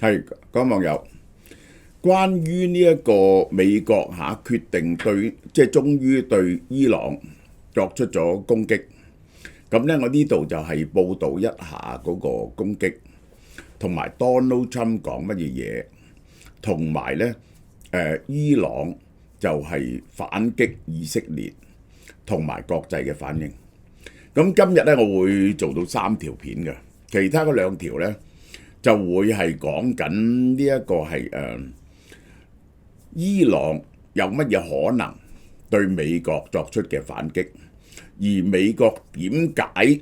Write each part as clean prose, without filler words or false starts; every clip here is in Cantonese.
係各位網友，關於呢一個美國決定終於對伊朗作出咗攻擊，咁呢，我呢度就係報導一下嗰個攻擊，同埋 Donald Trump 講乜嘢嘢，同埋呢伊朗就係反擊以色列，同埋國際嘅反應。咁今日呢，我會做到3條片嘅，其他嗰2條呢，就會係講緊呢一個係伊朗有乜嘢可能對美國作出嘅反擊，而美國點解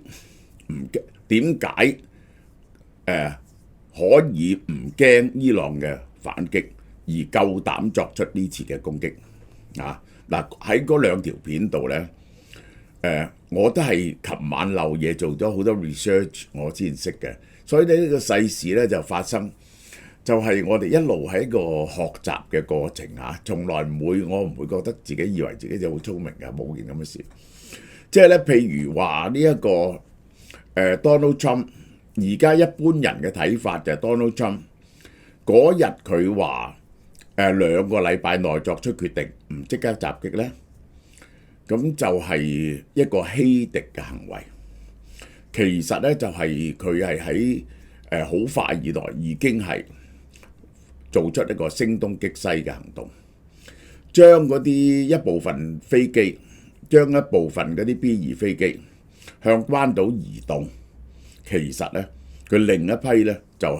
可以唔驚伊朗嘅反擊，而夠膽作出呢次嘅攻擊啊？嗱，喺嗰2條片度呢，我都係琴晚漏夜做咗好多 research， 我先識嘅。所以呢個世事咧就發生，就係我哋一路喺一個學習嘅過程嚇，從來我唔會覺得自己以為自己就好聰明嘅，冇件咁嘅事。即係咧，譬如話呢一個Donald Trump， 而家一般人嘅睇法就係 Donald Trump 嗰日佢話2個禮拜內作出決定，唔即刻襲擊咧，咁就係一個欺敵嘅行為。其實咧就係佢係喺好快以來已經係做出一個聲東擊西嘅行動，將嗰啲一部分飛機，將一部分嗰啲 B2 飛機向關島移動。其實咧佢另一批咧就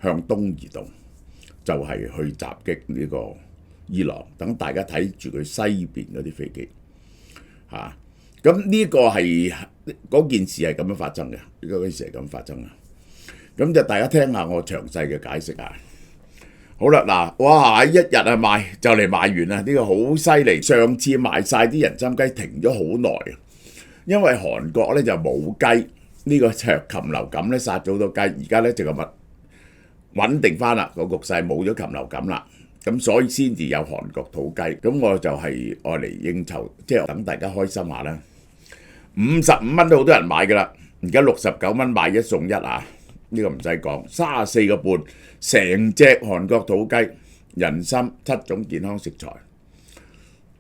向東移動，就係去襲擊呢個伊朗。等大家睇住佢西邊嗰啲飛機嚇。咁呢個係嗰件事係咁樣發生嘅，嗰件事係咁發生嘅。咁就大家聽下我詳細嘅解釋啊。好啦，嗱，哇！一日賣就嚟賣完啦，呢個好犀利。上次賣晒啲人參雞停咗好耐，因為韓國咧就冇雞，呢個禽流感咧殺咗好多雞，而家咧就咁穩定翻啦，個局勢冇咗禽流感啦。咁所以先至有韓國土雞。咁我就係愛嚟應酬，即係等大家開心下啦。55蚊都好多人買㗎啦，而家69蚊買1送1啊！呢個唔使講，34個半成隻韓國土雞，人參7種健康食材，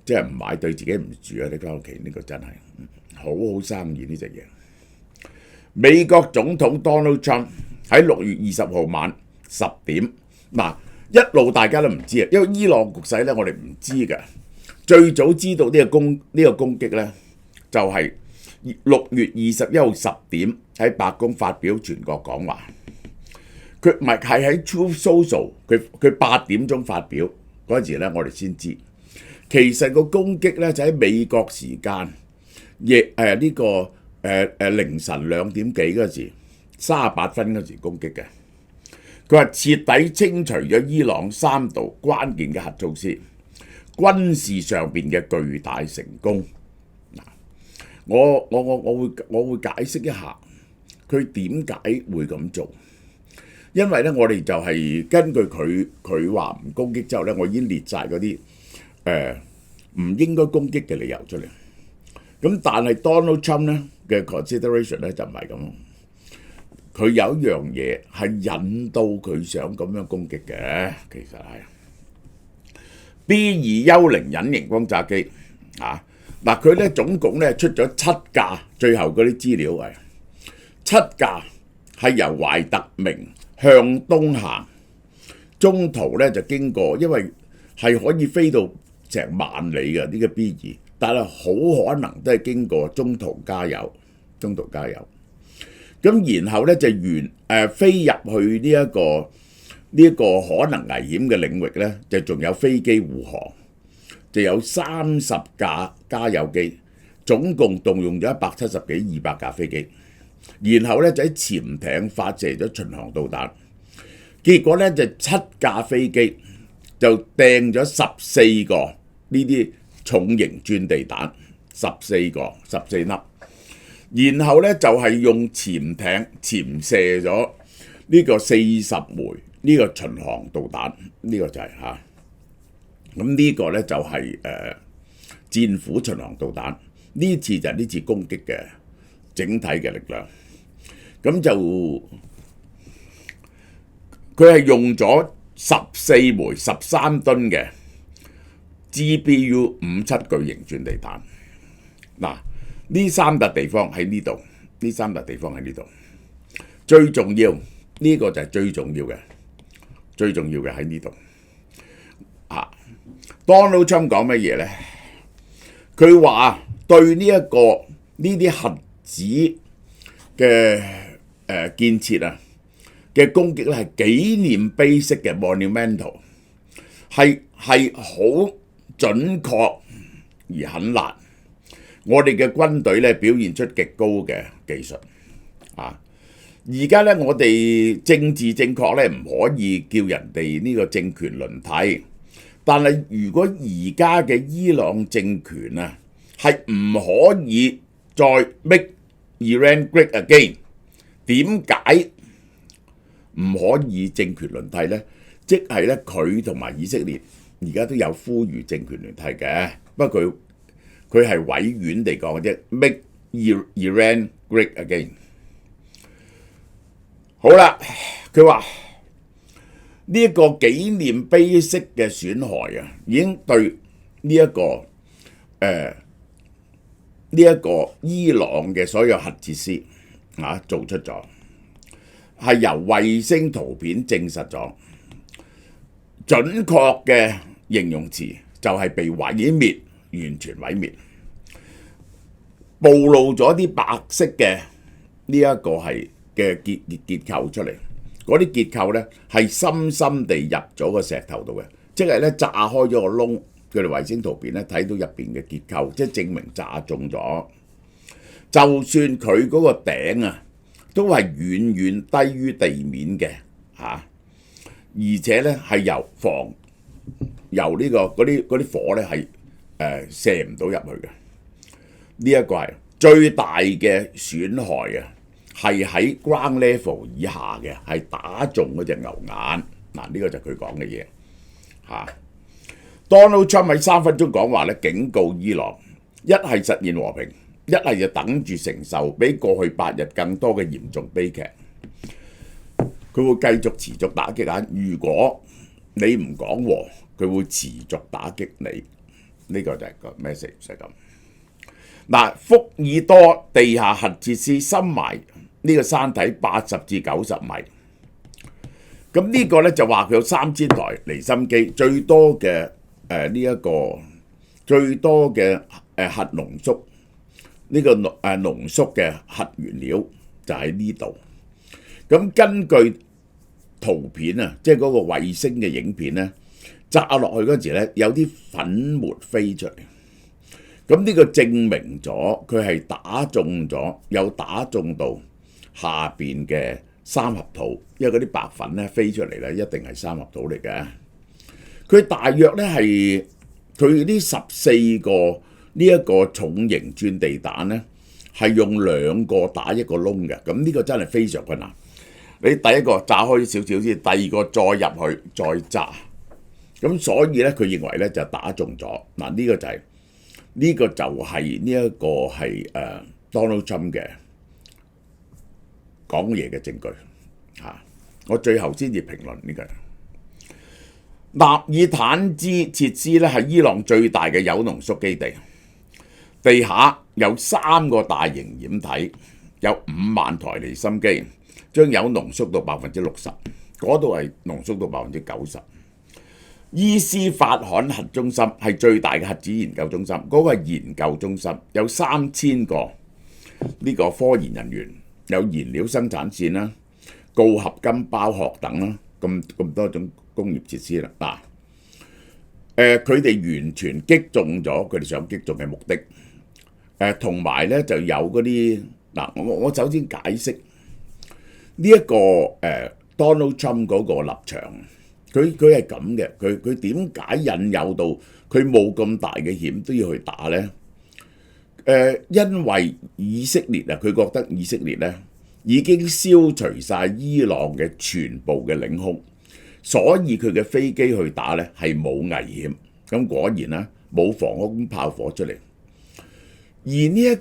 即係唔買對自己唔住啊！你翻屋企呢個真係好好生意呢隻嘢。美國總統 Donald Trump 喺6月20號晚10點，嗱，一路大家都唔知啊，因為伊朗局勢咧我哋唔知㗎。最早知道呢個攻擊咧，就係6月21號10點喺白宮發表全國講話。佢唔係喺 Truth Social， 佢8點鐘發表嗰陣時咧，我哋先知。其實個攻擊咧就喺美國時間，凌晨2點幾嗰時，38分嗰時攻擊嘅。佢話徹底清除咗伊朗3道關鍵嘅核措施，軍事上邊嘅巨大成功。我會解釋一下佢點解會咁做，因為咧我哋就係根據佢話唔攻擊之後咧，我已經列晒嗰啲唔應該攻擊嘅理由出嚟。咁但係 Donald Trump 咧嘅 consideration 咧就唔係咁，佢有一樣嘢係引到佢想咁樣攻擊嘅，其實係 B2 幽靈隱形轟炸機啊！嗱，佢咧總共咧出咗7架，最後嗰啲資料係7架係由懷特明向東行，中途咧就經過，因為係可以飛到成1萬里嘅呢個 B2，但係好可能都係經過中途加油。咁然後咧就飛入去呢一個可能危險嘅領域咧，就仲有飛機護航。就有30架加油機，總共動用咗170幾200架飛機，然後咧就喺潛艇發射咗巡航導彈，結果咧就7架飛機就掟咗14個呢啲重型鑽地彈，14粒，然後咧就係用潛艇潛射咗呢個40枚呢個巡航導彈，呢個就係嚇。咁呢個咧就係戰斧巡航導彈，呢次就係呢次攻擊嘅整體嘅力量。咁就佢係用咗14枚13噸嘅 GBU 57巨型鑽地彈。嗱，呢三笪地方喺呢度，呢三笪地方喺呢度。最重要呢個就係最重要嘅，最重要嘅喺呢度。Donald Trump 講乜嘢呢？佢話對呢啲核子嘅建設嘅攻擊咧係紀念碑式嘅 monumental， 係好準確而很辣。我哋嘅軍隊咧表現出極高嘅技術。而家咧我哋政治正確咧唔可以叫人哋呢個政權輪替，但係如果而家嘅伊朗政權係唔可以再 make Iran great again， 點解唔可以政權輪替呢？即係咧佢同埋以色列而家都有呼籲政權輪替嘅，不過佢係委婉地講嘅啫 ，make Iran great again。好啦，佢話呢一個紀念碑式嘅損害已經對呢一個伊朗嘅所有核設施做出咗，係由衛星圖片證實咗，準確嘅形容詞就係被毀滅，完全毀滅，暴露咗啲白色嘅呢一個係嘅結構出嚟，嗰啲結構咧係深深地入咗個石頭度嘅，即係咧炸開咗個窿，佢哋衛星圖片咧睇到入邊嘅結構，即係證明炸中咗。就算佢嗰個頂都係遠遠低於地面嘅而且咧係由呢個嗰啲火咧係射唔到入去嘅。呢一個係最大嘅損害係喺 ground level 以下嘅，係打中嗰隻牛眼。呢個就係佢講嘅嘢Donald Trump 喺3分鐘講話咧，警告伊朗，一係實現和平，一係就等住承受比過去8日更多嘅嚴重悲劇。佢會繼續持續打擊如果你唔講和，佢會持續打擊你。呢個就係個 message 就係咁。福爾多地下核設施深埋呢個山體80至90米，咁呢個咧就話佢有3000台離心機，最多嘅最多嘅核濃縮呢個濃縮嘅核原料就喺呢度。咁根據圖片即係嗰個衛星嘅影片咧，炸落去嗰時咧有啲粉末飛出嚟。咁呢個證明咗佢係打中咗，有打中到下邊嘅三合土，因為嗰啲白粉咧飛出嚟咧，一定係三合土嚟嘅。佢大約咧係佢呢14個呢一個重型鑽地彈咧，係用2個打一個窿嘅。咁呢個真係非常困難。你第一個炸開少少先，第二個再入去再炸。咁所以咧，佢認為咧就打中咗。呢個就係呢一個係Donald Trump 嘅講嘢嘅證據我最後先至評論呢個。納爾坦茲設施咧係伊朗最大嘅鈾濃縮基地，地下有3個大型掩體，有5萬台離心機，將鈾濃縮到60%，嗰度係濃縮到90%。伊斯法罕核中心係最大嘅核子研究中心，嗰個係研究中心，有3000個呢個科研人員，有燃料生產線啦、鋯合金包殼等啦，咁多種工業設施啦。佢哋完全擊中咗佢哋想擊中嘅目的。同埋咧就有嗰啲我首先解釋呢一個Donald Trump 嗰個立場。佢係咁嘅，佢點解引誘到佢冇咁大嘅險都要去打呢？因為以色列佢覺得以色列已經消除晒伊朗嘅全部嘅領空，所以佢嘅飛機去打係冇危險。咁果然冇防空炮火出嚟。而呢一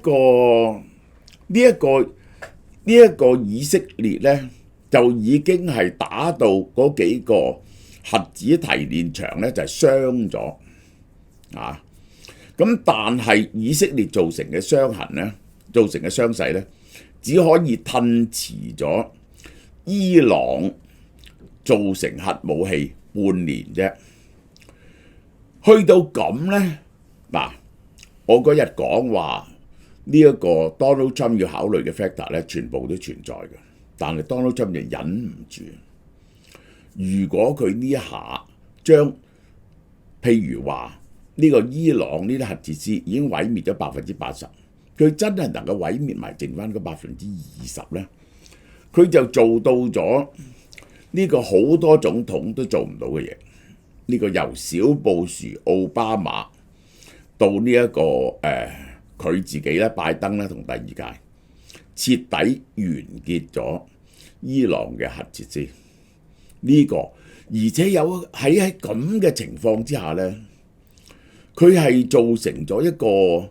個以色列就已經係打到嗰幾個核子提煉場咧就係傷咗啊！咁但係以色列造成嘅傷痕咧，造成嘅傷勢咧，只可以褪遲咗伊朗造成核武器半年啫。去到咁咧，嗱，我嗰日講話呢一個 Donald Trump 要考慮嘅 factor 咧，全部都存在嘅，但係 Donald Trump 就忍唔住。如果佢呢一下將譬如話呢個伊朗呢啲核設施已經毀滅咗80%，佢真係能夠毀滅埋剩翻嗰20%咧，佢就做到咗呢個好多總統都做唔到嘅嘢。呢個由小布殊、奧巴馬到呢一個佢自己咧，拜登咧同第二屆徹底完結咗伊朗嘅核設施。呢個而且有喺咁嘅情況之下咧，佢係造成咗一個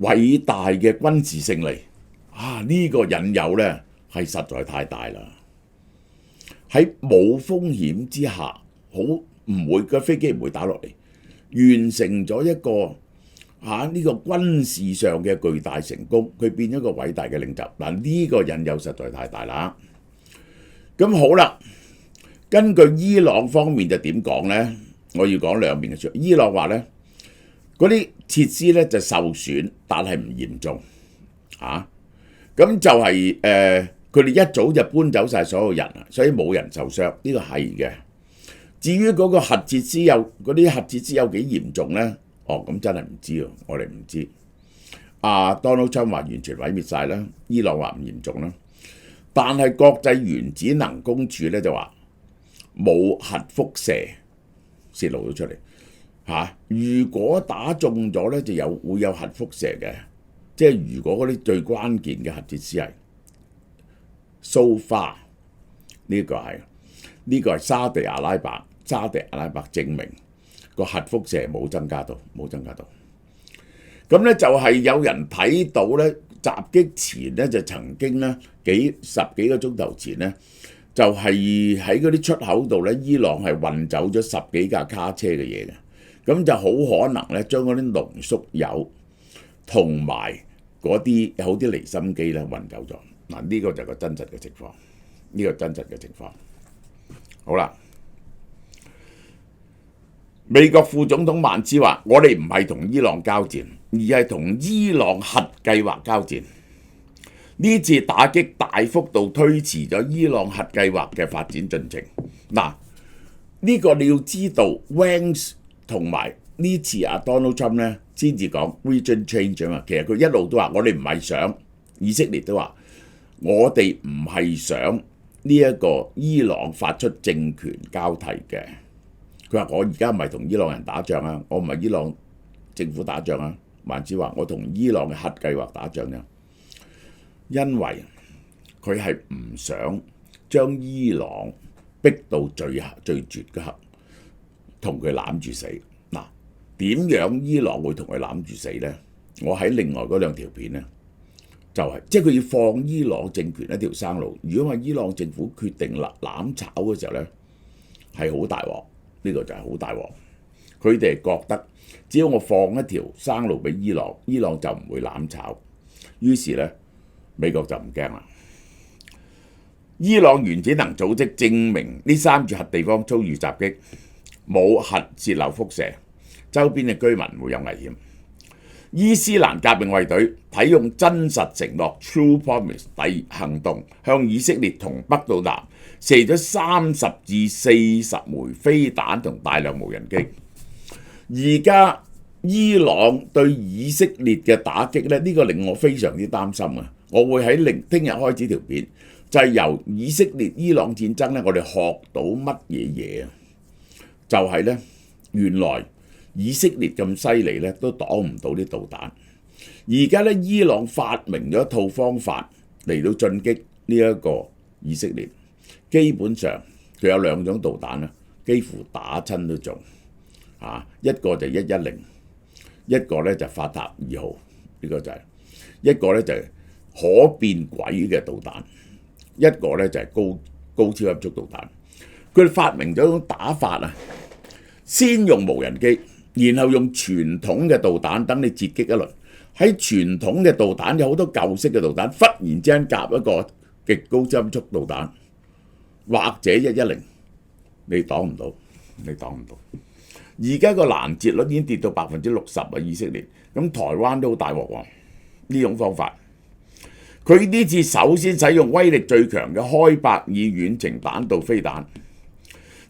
偉大嘅軍事勝利啊！呢個引誘咧係實在太大啦。喺冇風險之下，好唔會個飛機唔會打落嚟，完成咗一個呢個軍事上嘅巨大成功，佢變咗一個偉大嘅領袖。嗱，呢個引誘實在太大啦。咁好啦，根據伊朗方面就點講呢？我要講兩邊嘅說。伊朗話呢，嗰啲設施呢就受損，但係唔嚴重啊。咁就係佢哋一早就搬走晒所有人，所以冇人受傷。呢個係嘅。至於嗰個核設施嗰啲核設施有幾嚴重呢？咁真係唔知喎，我哋唔知。Donald Trump 話完全毀滅晒啦，伊朗話唔嚴重啦。但係國際原子能公署咧就話冇核輻射泄露咗出嚟如果打中咗咧，就會有核輻射嘅。即係如果嗰啲最關鍵嘅核設施係 so far 呢個係沙地阿拉伯證明個核輻射冇增加到。咁咧就係有人睇到咧，襲擊前咧就曾經咧十幾個鐘頭前咧，就係喺嗰啲出口度咧，伊朗係運走咗10幾架卡車嘅嘢嘅，咁就好可能咧將嗰啲濃縮鈾同埋嗰啲有啲離心機咧運走咗。嗱，呢個就係個真實嘅情況。好啦，美國副總統曼茲話：我哋唔係同伊朗交戰，而係同伊朗核計劃交戰。呢次打擊大幅度推遲咗伊朗核計劃嘅發展進程。嗱，呢個你要知道 Vance 同埋呢次Donald Trump 咧先至講 region change 啊嘛。其實佢一路都話我哋唔係想，以色列都話我哋唔係想呢一個伊朗發出政權交替嘅。佢話我而家唔係同伊朗人打仗啊，我唔係伊朗政府打仗啊。曼茲話我同伊朗嘅核計劃打仗啫，因為佢係唔想將伊朗逼到最絕嘅刻，同佢攬住死。嗱，點樣伊朗會同佢攬住死呢？我喺另外嗰兩條片呢，就係即係佢要放伊朗政權一條生路。如果話伊朗政府決定攬炒嘅時候呢，係好大鑊。呢個就係好大鑊。佢哋覺得只要我放一條生路俾伊朗，伊朗就唔會攬炒。於是呢，美國就唔驚啦。伊朗原子能組織證明呢3處核地方遭遇襲擊，冇核洩漏輻射，周邊嘅居民唔會有危險。伊斯蘭革命衛隊啟用真實承諾 True Promise 第行動，向以色列同北到南射咗30至40枚飛彈同大量無人機。而家伊朗對以色列嘅打擊咧，呢個令我非常之擔心啊！我會喺聽日開始條片，就係由以色列伊朗戰爭咧，我哋學到乜嘢嘢啊？就係咧，原來以色列咁犀利咧，都擋唔到啲導彈。而家咧，伊朗發明咗一套方法嚟到進擊呢一個以色列。基本上佢有2種導彈啦，幾乎打親都中。一個就110，一個咧就法塔2號，呢個就係一個咧就係可變軌嘅導彈。一個咧就係高超音速導彈。佢哋發明咗一種打法啊，先用無人機，然後用傳統嘅導彈等你截擊一輪。喺傳統嘅導彈有好多舊式嘅導彈，忽然之間夾一個極高音速導彈，或者110，你擋唔到，你擋唔到。而家個攔截率已經跌到60%啊！以色列咁，台灣都好大鑊喎。呢種方法，佢呢次首先使用威力最強嘅開伯爾遠程彈道飛彈，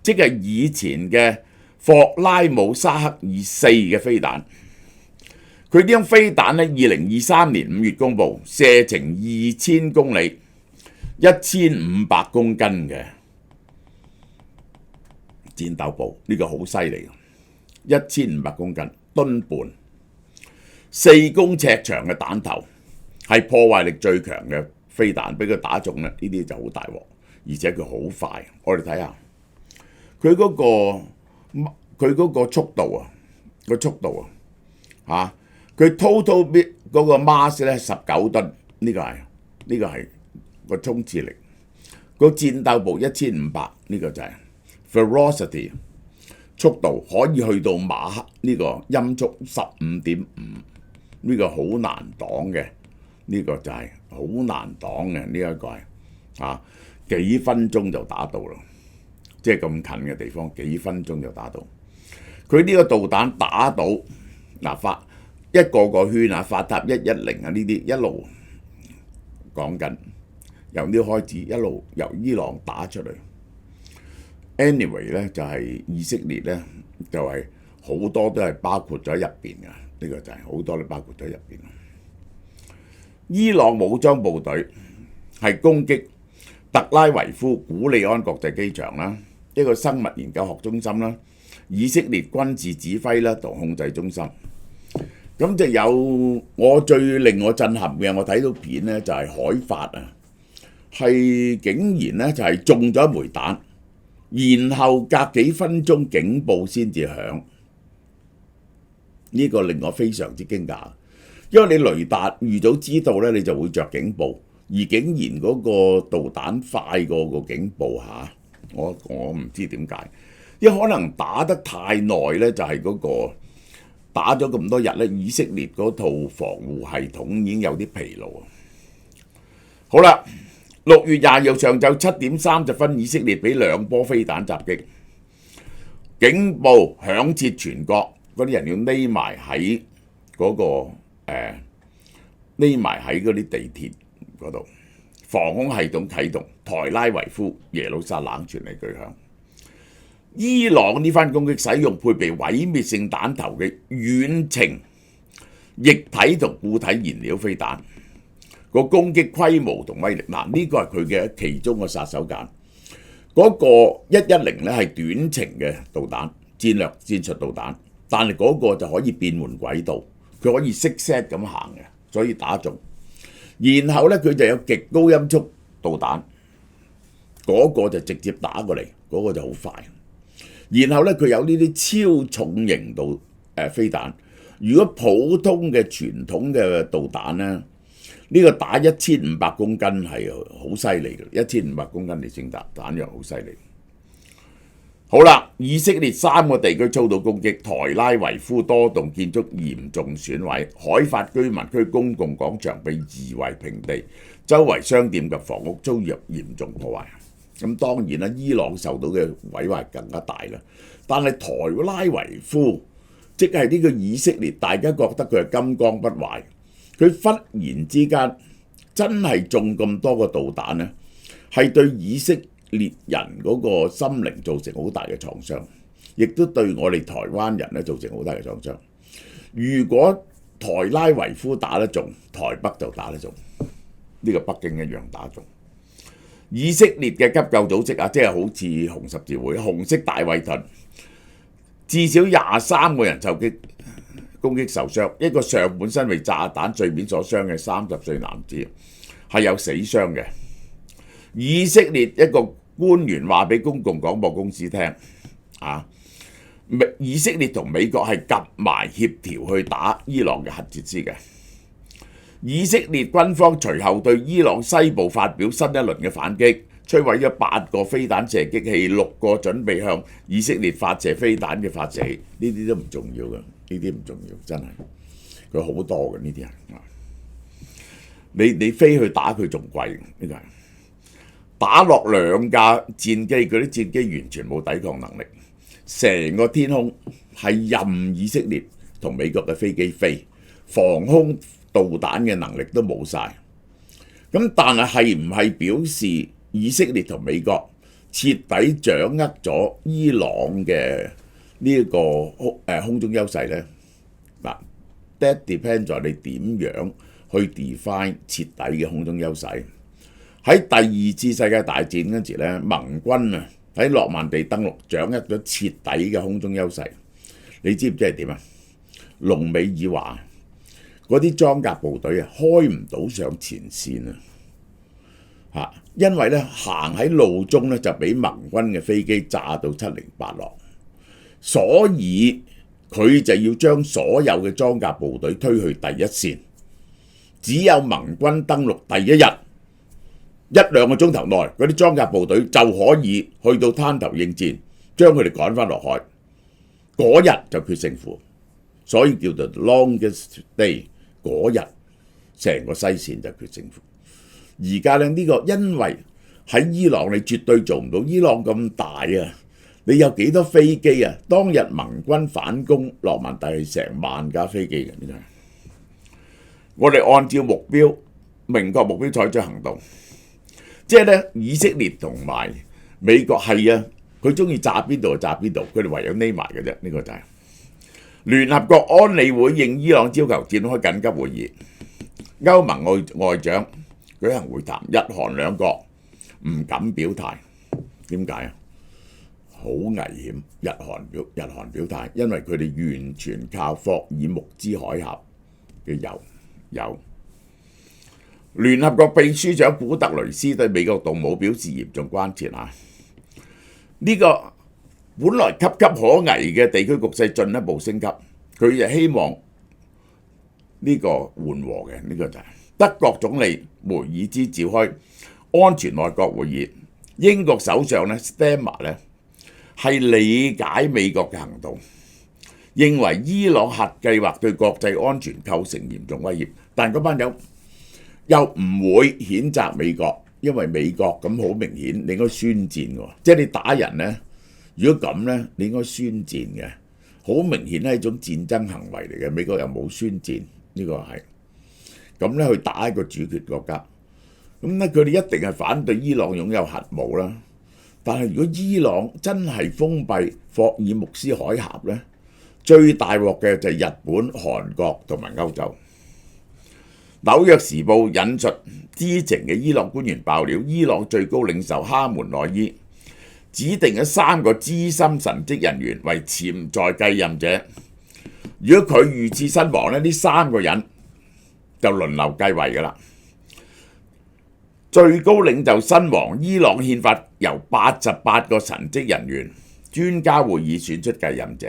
即係以前嘅霍拉姆沙克爾4嘅飛彈。佢呢種飛彈喺2023年5月公佈，射程2000公里，1500公斤嘅戰鬥部，呢個好犀利，1500公斤，噸半，4公尺長嘅彈頭，係破壞力最強嘅飛彈，俾佢打中咧，呢啲就好大鑊，而且佢好快。我哋睇下佢嗰個速度啊，佢 total 嗰個 mass 咧19噸，呢個係個衝刺力。個戰鬥部1500，呢個就係 velocity 速度，可以去到馬克呢個音速15.5，呢個好難擋嘅，呢個就係好難擋嘅，呢一個係幾分鐘就打到啦，即係咁近嘅地方幾分鐘就打到。佢呢個導彈打到發一個圈啊，法塔110啊，呢啲一路講緊，由呢開始一路由伊朗打出嚟。anyway 咧就係以色列咧就係好多都係包括咗入邊㗎，呢個就係好多都包括咗入邊。伊朗武裝部隊係攻擊特拉維夫古利安國際機場啦，一個生物研究學中心啦，以色列軍事指揮啦同控制中心。咁就有我最令我震撼嘅，我睇到片咧就係海法啊，係竟然咧就係中咗一枚彈，然後隔幾分鐘警報先至響，呢個令我非常之驚訝，因為你雷達預早知道咧，你就會着警報，而竟然嗰個導彈快過個警報嚇，我唔知點解，因為可能打得太耐咧，就係嗰個。打咗咁多日咧，以色列嗰套防護系統已經有啲疲勞。好啦，6月20日上晝7點30分，以色列俾2波飛彈襲擊，警報響徹全國，嗰啲人要匿埋喺嗰啲地鐵嗰度，防空系統啟動，台拉維夫、耶路撒冷傳嚟巨響。伊朗呢番攻擊使用配備毀滅性彈頭嘅遠程液體同固體燃料飛彈，個攻擊規模同威力，呢個係佢嘅其中個殺手鐧。嗰個110咧係短程嘅導彈，戰略戰術導彈，但係嗰個就可以變換軌道，佢可以識 set 咁行嘅，所以打中。然後咧佢就有極高音速導彈，嗰個就直接打過嚟，嗰個就好快。然後咧，佢有呢啲超重型飛彈。如果普通嘅傳統嘅導彈咧，呢個打1500公斤係好犀利嘅，1500公斤嚟整彈藥好犀利。好啦，以色列3個地區遭到攻擊，台拉維夫多棟建築嚴重損毀，海法居民區公共廣場被夷為平地，周圍商店及房屋遭遇嚴重破壞。咁當然啦，伊朗受到嘅毀壞更加大啦。但係台拉維夫，即係呢個以色列，大家覺得佢係金剛不壞，佢忽然之間真係中咁多個導彈咧，係對以色列人嗰個心靈造成好大嘅創傷，亦都對我哋台灣人咧造成好大嘅創傷。如果台拉維夫打得中，台北就打得中，呢個北京一樣打中。以色列嘅急救組織啊，即係好似紅十字會、紅色大衛團，至少23個人受攻擊受傷，一個上半身被炸彈碎片所傷嘅30歲男子係有死傷嘅。以色列一個官員話俾公共廣播公司聽，以色列同美國係夾埋協調去打伊朗嘅核設施嘅。以色列軍方隨後對伊朗西部發表新一輪嘅反擊，摧毀咗8個飛彈射擊器，6個準備向以色列發射飛彈嘅發射器，呢啲都唔重要嘅，呢啲唔重要，真係佢好多嘅呢啲人。你飛去打佢仲貴，呢個係打落2架戰機，嗰啲戰機完全冇抵抗能力，成個天空係任以色列同美國嘅飛機飛，防空導彈嘅能力都冇晒。咁但係唔係表示以色列同美國徹底掌握咗伊朗嘅呢一個空中優勢呢？嗱，that depends on你點樣去 define 徹底嘅空中優勢。喺第2次世界大戰嗰時咧，盟軍啊喺諾曼第登陸，掌握咗徹底嘅空中優勢。你知唔知係點啊？隆美爾話嗰啲裝甲部隊啊，開唔到上前線啊！因為咧行喺路中咧就俾盟軍嘅飛機炸到7零8落，所以佢就要將所有嘅裝甲部隊推去第一線。只有盟軍登陸第一日1-2個鐘頭內，嗰啲裝甲部隊就可以去到灘頭應戰，將佢哋趕返落海。嗰日就決勝負，所以叫做 longest day。嗰日成個西線就決勝負。而家咧呢個因為喺伊朗你絕對做唔到，伊朗咁大啊，你有幾多飛機啊？當日盟軍反攻諾曼第係成萬架飛機嘅，呢個係我哋按照目標明確目標採取行動。即係咧，以色列同埋美國係啊，佢中意炸邊度就炸邊度，佢哋唯有匿埋嘅啫。呢個就係聯合國安理會應伊朗要求展開緊急會議，歐盟外長舉行會談，日韓兩國唔敢表態。點解啊？好危險！日韓表態，因為佢哋完全靠霍爾木茲海峽嘅油。聯合國秘書長古特雷斯對美國動武表示嚴重關切啊！呢個本來岌岌可危嘅地區局勢進一步升級，佢就希望呢個緩和嘅。呢個就係德國總理梅爾茲召開安全內閣會議，英國首相咧 Starmer 咧係理解美國嘅行動，認為伊朗核計劃對國際安全構成嚴重威脅，但嗰班友又唔會譴責美國，因為美國咁好明顯，你應該宣戰喎。即係你打人呢，如果咁呢，你應該宣戰嘅，好明顯係一種戰爭行為嚟嘅。美國又冇宣戰，呢個係咁咧去打一個主權國家，咁咧佢哋一定係反對伊朗擁有核武啦。但係如果伊朗真係封閉霍爾木茲海峽呢，最大鑊嘅就係日本、韓國同埋歐洲。紐約時報引述知情嘅伊朗官員爆料，伊朗最高領袖哈門內伊指定咗3個資深神職人員為潛在繼任者。如果佢遇刺身亡呢，呢3個人就輪流繼位㗎啦。最高領袖身亡，伊朗憲法由88個神職人員專家會議選出繼任者。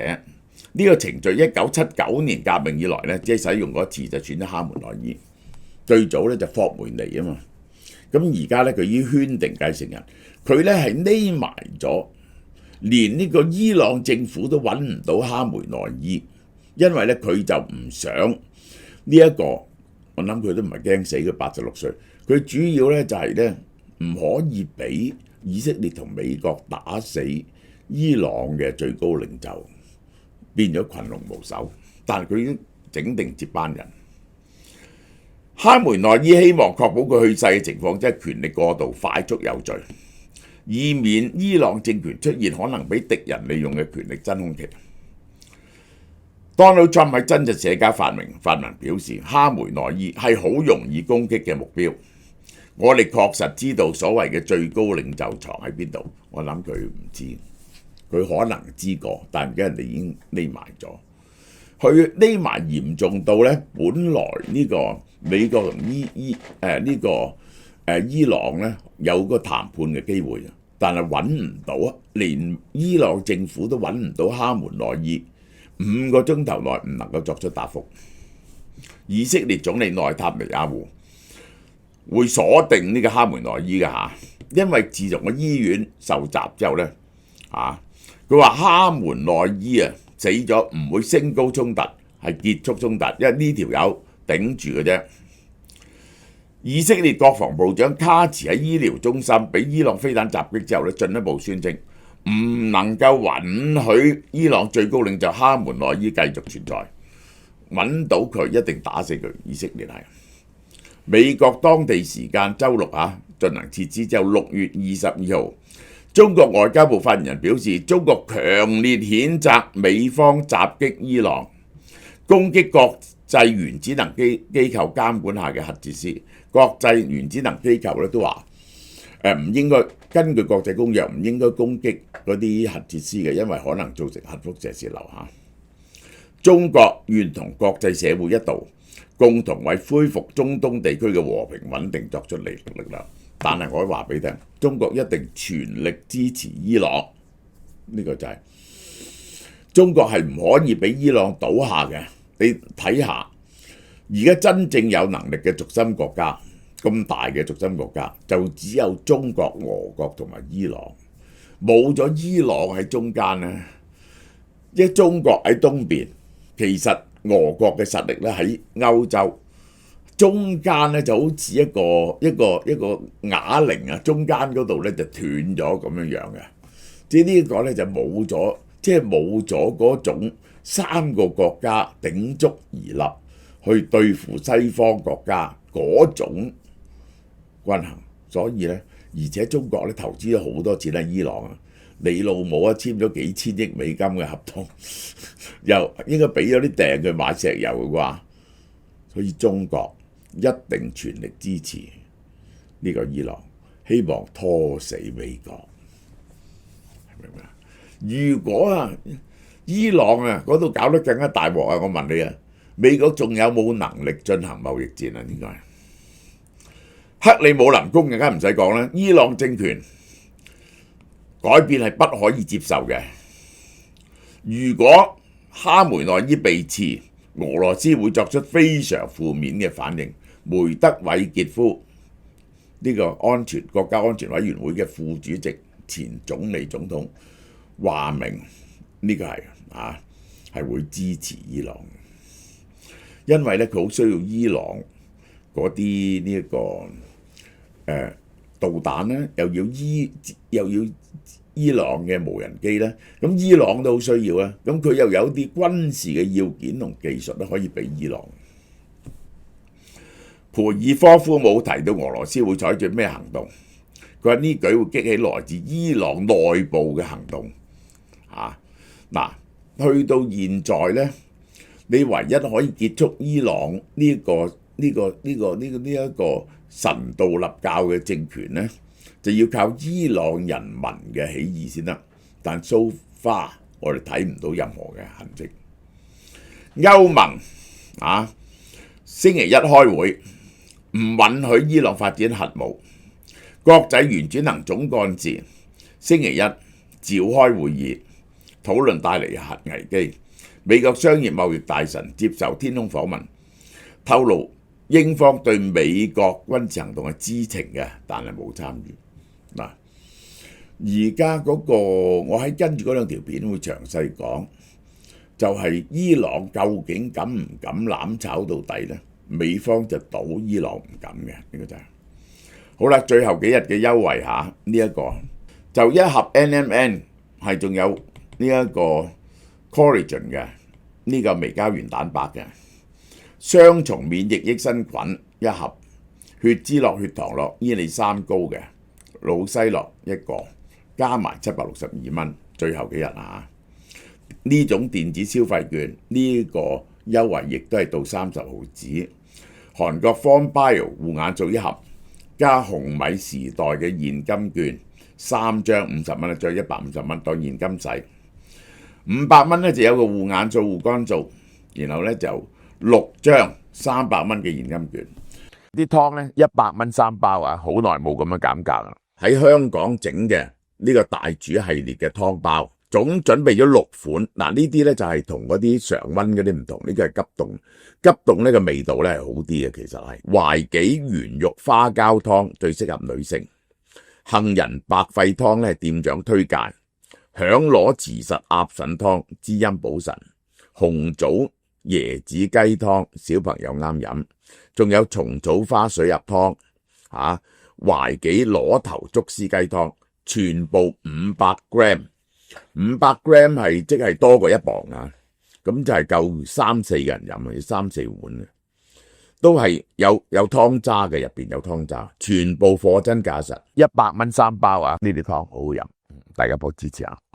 呢個程序1979年革命以來呢，只係使用過一次，就選咗哈門內伊。最早咧就霍梅尼啊嘛，咁而家咧佢已經圈定繼承人，佢咧係匿埋咗，連呢個伊朗政府都揾唔到哈梅內伊，因為咧佢就唔想呢一個，我諗佢都唔係驚死，佢86歲，佢主要咧就係咧唔可以俾以色列同美國打死伊朗嘅最高領袖，變咗群龍無首，但係佢已經整定接班人。哈梅內伊希望確保佢去世嘅情況，即係權力過度、快速有序，以免伊朗政權出現可能俾敵人利用嘅權力真空期。Donald Trump 喺真實社交發文表示，哈梅內伊係好容易攻擊嘅目標。我哋確實知道所謂嘅最高領袖藏喺邊度，我諗佢唔知，佢可能知過，但而家人哋已經匿埋咗。佢匿埋嚴重到咧，本來呢個美國同伊朗咧有個談判嘅機會，但係揾唔到啊！連伊朗政府都揾唔到哈梅內伊，5個鐘頭內唔能夠作出答覆。以色列總理內塔尼亞胡會鎖定呢個哈梅內伊嘅嚇，因為自從個醫院受襲之後咧佢話哈梅內伊死咗唔會升高衝突，係結束衝突，因為呢條友頂住嘅啫。以色列國防部長卡茨喺醫療中心俾伊朗飛彈襲擊之後咧，進一步宣稱唔能夠允許伊朗最高領袖哈梅內伊繼續存在，揾到佢一定打死佢。以色列係美國當地時間週六進行撤資之後，6月22號，中國外交部發言人表示，中國強烈譴責美方襲擊伊朗，攻擊國際原子能機構監管下嘅核設施。國際原子能機構咧都話唔應該根據國際公約唔應該攻擊嗰啲核設施嘅，因為可能造成核輻射洩漏。中國願同國際社會一道，共同為恢復中東地區嘅和平穩定作出力量。但係我話俾你聽，中國一定全力支持伊朗，呢個就係中國係唔可以俾伊朗倒下嘅。你睇下，而家真正有能力嘅軸心國家，咁大嘅軸心國家，就只有中國、俄國同埋伊朗。冇咗伊朗喺中間呢，即係中國喺東邊，其實俄國嘅實力咧喺歐洲中間咧，就好似一個啞鈴中間嗰度咧就斷咗咁樣嘅。即係呢個咧就冇咗，即係冇咗嗰種三個國家鼎足而立去對付西方國家嗰種均衡。所以咧，而且中國咧投資咗好多錢喺伊朗你老母簽咗幾千億美金嘅合同，又應該俾咗啲訂佢買石油嘅啩。所以中國一定全力支持呢個伊朗，希望拖死美國，明唔明啊？如果伊朗嗰度搞得更加大鑊我問你美國仲有冇能力進行貿易戰應該克里姆林宮更加唔使講啦，伊朗政權改變係不可以接受嘅。如果哈梅內伊被刺，俄羅斯會作出非常負面嘅反應。梅德韋傑夫呢個國家安全委員會嘅副主席、前總理總統話明呢個係會支持伊朗，因為咧佢好需要伊朗嗰啲導彈咧，又要伊朗嘅無人機咧，咁伊朗都好需要啊。咁佢又有啲軍事嘅要件同技術咧，可以俾伊朗。佩爾科夫冇提到俄羅斯會採取咩行動，佢話呢舉會激起來自伊朗內部嘅行動。去到現在咧，你唯一可以結束伊朗呢一個神道立教嘅政權咧，就要靠伊朗人民嘅起義先得。但 so far 我哋睇唔到任何嘅痕跡。歐盟星期一開會，唔允許伊朗發展核武。國際原子能總幹事星期一召開會議，討論帶嚟核危機。美國商業貿易大臣接受天空訪問，透露英方對美國軍事行動係知情嘅，但係冇參與。而家我喺跟住嗰兩條片會詳細講，就係伊朗究竟敢唔敢攬炒到底呢？美方就賭伊朗唔敢嘅，呢個就係好啦。最後幾日嘅優惠呢一個就一盒 NMN 係仲有呢一個 collagen 嘅呢個微膠原蛋白嘅雙重免疫益生菌一盒，血脂樂、血糖樂、伊利三高嘅魯西樂一個，加埋762蚊。最後幾日呢種電子消費券呢個優惠亦都係到30號止。韓國 FormBio 護眼素一盒，加紅米時代嘅現金券3張50蚊，再150蚊當現金使。500蚊咧就有個護眼素、護肝素，然後咧就6張300蚊嘅現金券。啲湯咧100蚊3包好耐冇咁樣減價啦。喺香港整嘅呢個大煮系列嘅湯包總準備咗6款。嗱，呢啲咧就係同嗰啲常溫嗰啲唔同，呢個係急凍。急凍呢個味道咧係好啲嘅，其實係懷杞圓肉花膠湯最適合女性。杏仁白肺湯咧係店長推介。響螺慈實鴨腎湯滋陰補腎。紅棗椰子雞湯小朋友啱飲。仲有蟲草花水鴨湯懷杞螺頭竹絲雞湯，全部500g。500g 係即係多過1磅啊，咁就係夠3-4個人飲啊，要3-4碗啊，都係有湯渣嘅，入邊有湯渣，全部貨真價實，100蚊3包啊！呢啲湯好好飲，大家幫我支持下。